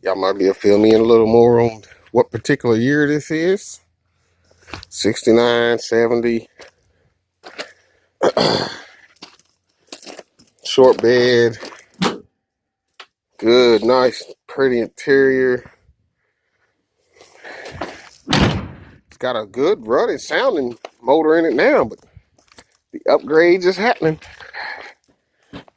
Y'all might be able to fill me in a little more on what particular year this is. 69, 70. Short bed. Good, nice, pretty interior. It's got a good running sounding motor in it now, but the upgrades is happening.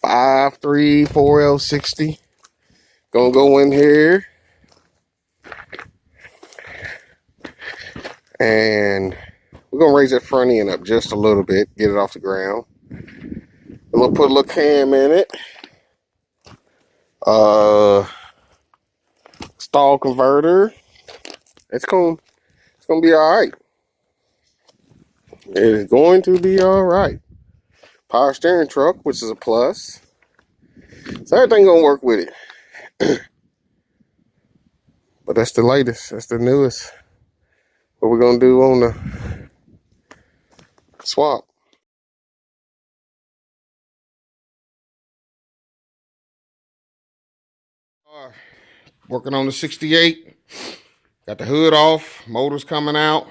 5.3 4L60. Gonna go in here and we're gonna raise that front end up just a little bit, get it off the ground. I'm gonna put a little cam in it. Stall converter. It's gonna be all right. It is going to be all right. Power steering truck, which is a plus. So everything gonna work with it. But that's the latest. That's the newest. What we're gonna do on the swap. Working on the 68. Got the hood off. Motor's coming out.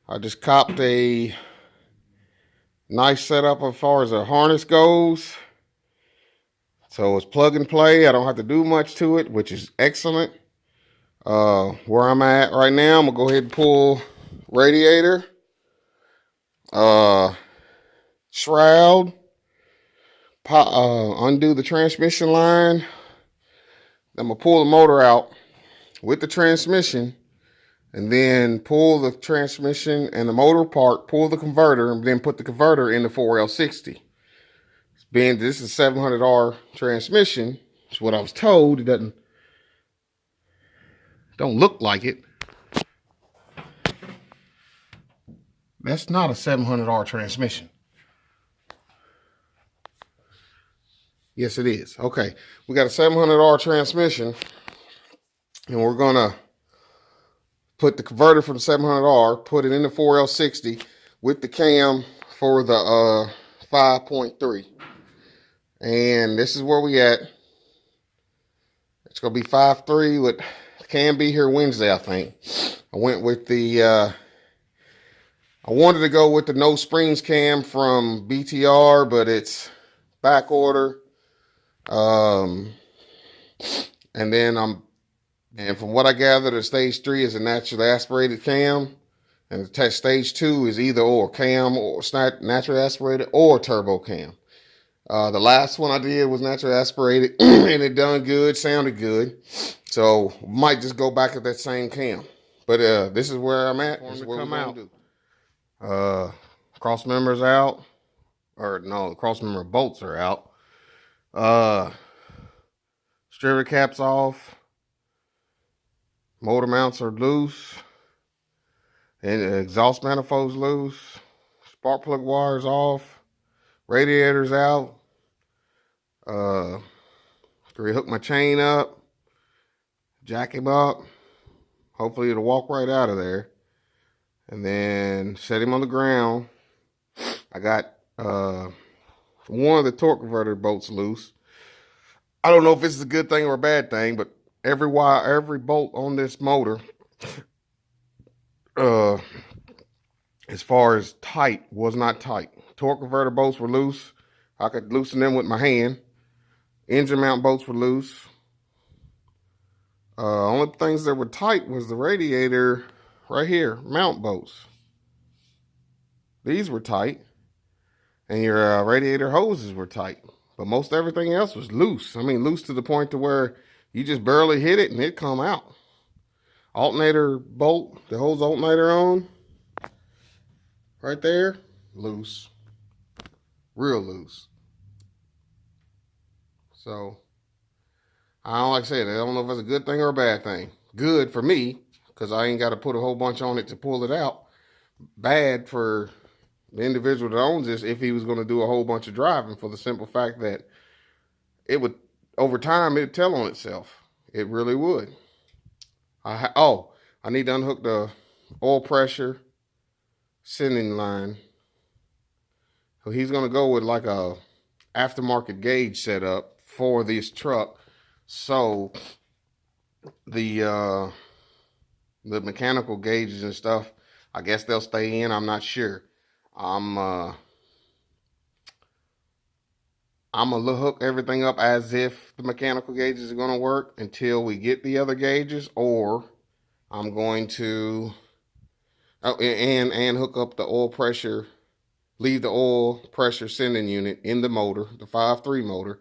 I just copped a nice setup as far as the harness goes. So it's plug and play. I don't have to do much to it, which is excellent. Where I'm at right now, I'm gonna go ahead and pull radiator, shroud, undo the transmission line. I'm gonna pull the motor out with the transmission, and then pull the transmission and the motor apart, pull the converter, and then put the converter in the 4L60. Being this is a 700R transmission, is what I was told. It don't look like it. That's not a 700R transmission. Yes, it is. Okay, we got a 700R transmission, and we're gonna put the converter from the 700R, put it in the 4L60 with the cam for the 5.3. And this is where we at. It's gonna be 5.3 with cam be here Wednesday, I think. I went with the I wanted to go with the no springs cam from BTR, but it's back order. And then and from what I gather, the stage 3 is a naturally aspirated cam, and the stage 2 is either or cam or naturally aspirated or turbo cam. The last one I did was naturally aspirated, and it done good, sounded good. So might just go back at that same cam. But this is where I'm at. This is what we're gonna do. Cross members out, or no, the cross member bolts are out. Striver caps off. Motor mounts are loose. And exhaust manifold's loose. Spark plug wires off. Radiator's out. Rehook my chain up. Jack him up. Hopefully it'll walk right out of there. And then set him on the ground. I got one of the torque converter bolts loose. I don't know if this is a good thing or a bad thing, but every bolt on this motor, as far as tight, was not tight. Torque converter bolts were loose. I could loosen them with my hand. Engine mount bolts were loose. Only things that were tight was the radiator right here, mount bolts. These were tight. And your radiator hoses were tight. But most everything else was loose. I mean, loose to the point to where you just barely hit it and it come out. Alternator bolt that holds alternator on, right there, loose. Real loose. So, like I said, I don't know if it's a good thing or a bad thing. Good for me, because I ain't got to put a whole bunch on it to pull it out. Bad for the individual that owns this if he was going to do a whole bunch of driving, for the simple fact that it would, over time, it'd tell on itself. It really would. I need to unhook the oil pressure sending line. So he's going to go with like a aftermarket gauge setup for this truck. So The mechanical gauges and stuff, I guess they'll stay in. I'm not sure. I'm gonna hook everything up as if the mechanical gauges are gonna work until we get the other gauges, or I'm going to and hook up the oil pressure, leave the oil pressure sending unit in the motor, the 5.3 motor,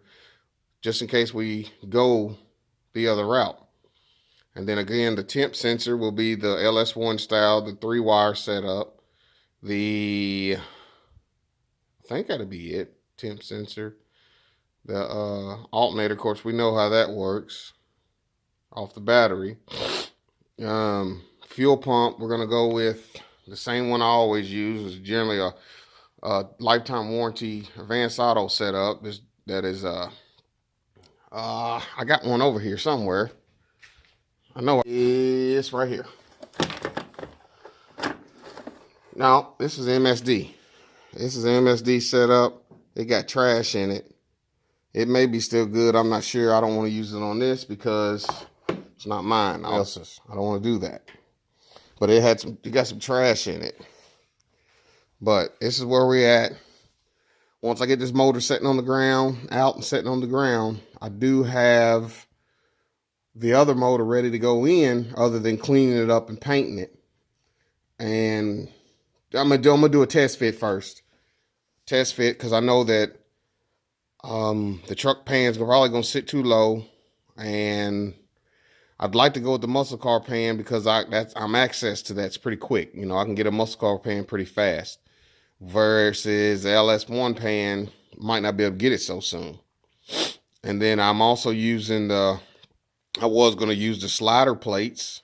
just in case we go the other route. And then again, the temp sensor will be the LS1 style, the 3-wire setup. I think that'll be it. Temp sensor. The alternator, of course, we know how that works off the battery. Fuel pump, we're going to go with the same one I always use. It's generally a lifetime warranty advanced auto setup. That is I got one over here somewhere. I know it's right here. Now, this is MSD. This is MSD setup. It got trash in it. It may be still good. I'm not sure. I don't want to use it on this because it's not mine. I don't want to do that. But it got some trash in it. But this is where we're at. Once I get this motor sitting on the ground, I do have the other motor ready to go in, other than cleaning it up and painting it. And I'm gonna do a test fit first. Test fit, because I know that the truck pan's probably gonna sit too low, and I'd like to go with the muscle car pan because I'm access to that's pretty quick. You know, I can get a muscle car pan pretty fast. Versus the LS1 pan, might not be able to get it so soon. And then I'm also using I was going to use the slider plates,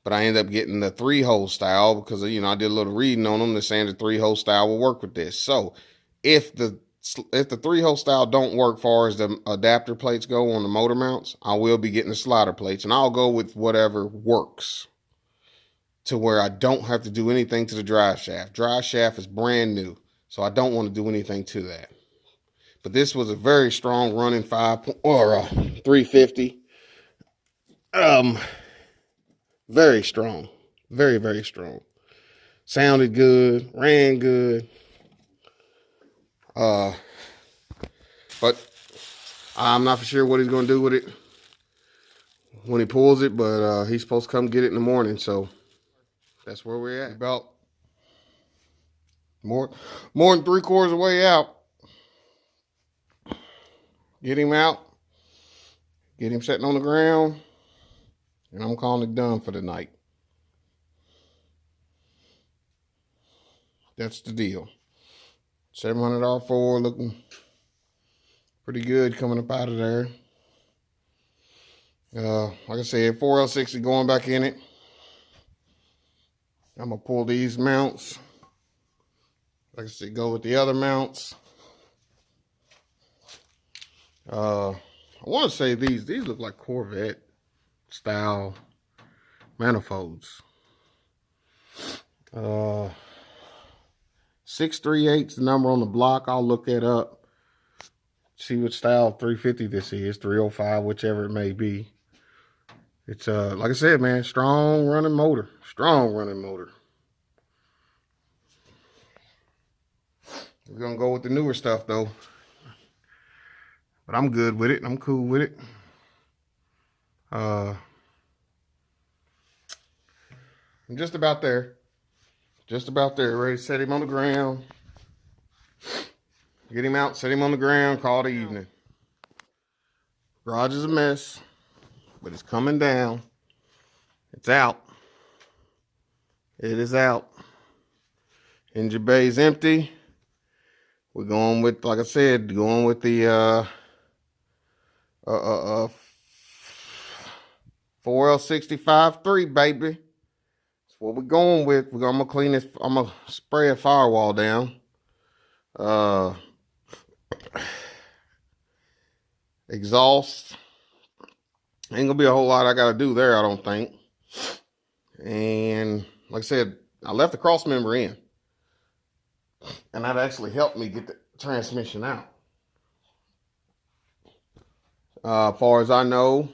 but I ended up getting the 3-hole style because, you know, I did a little reading on them. They're saying the 3-hole style will work with this. So if the 3-hole style don't work far as the adapter plates go on the motor mounts, I will be getting the slider plates, and I'll go with whatever works to where I don't have to do anything to the drive shaft. Drive shaft is brand new, so I don't want to do anything to that. But this was a very strong running 350. Very strong. Very, very strong. Sounded good, ran good. But I'm not for sure what he's going to do with it when he pulls it, but he's supposed to come get it in the morning, so that's where we're at. About more than 3/4 of the way out. Get him out. Get him sitting on the ground. And I'm calling it done for the night. That's the deal. 700 R4 looking pretty good coming up out of there. Like I said, 4L60 going back in it. I'm going to pull these mounts. Like I said, go with the other mounts. I want to say these look like Corvette style manifolds. 638's the number on the block. I'll look that up. See what style 350 this is. 305, whichever it may be. It's like I said, man, strong running motor. Strong running motor. We're gonna go with the newer stuff though. But I'm good with it. I'm cool with it. I'm just about there. Just about there. Ready to set him on the ground. Get him out, set him on the ground, call it evening. Garage is a mess, but it's coming down. It's out. It is out. Engine bay is empty. We're going with, like I said, going with the 4L65.3, baby. That's what we're going with. I'm gonna clean this. I'm gonna spray a firewall down. Exhaust. Ain't gonna be a whole lot I gotta do there, I don't think. And like I said, I left the cross member in, and that actually helped me get the transmission out. As far as I know,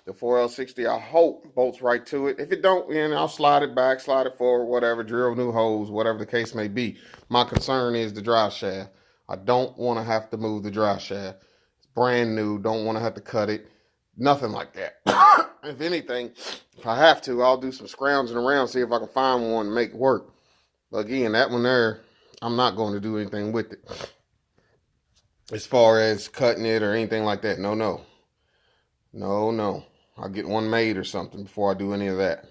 The 4L60, I hope, bolts right to it. If it don't, then I'll slide it back, slide it forward, whatever, drill new holes, whatever the case may be. My concern is the drive shaft. I don't want to have to move the drive shaft. It's brand new, don't want to have to cut it. Nothing like that. If anything, if I have to, I'll do some scrounging around, see if I can find one and make it work. But again, that one there, I'm not going to do anything with it. As far as cutting it or anything like that, no. I'll get one made or something before I do any of that.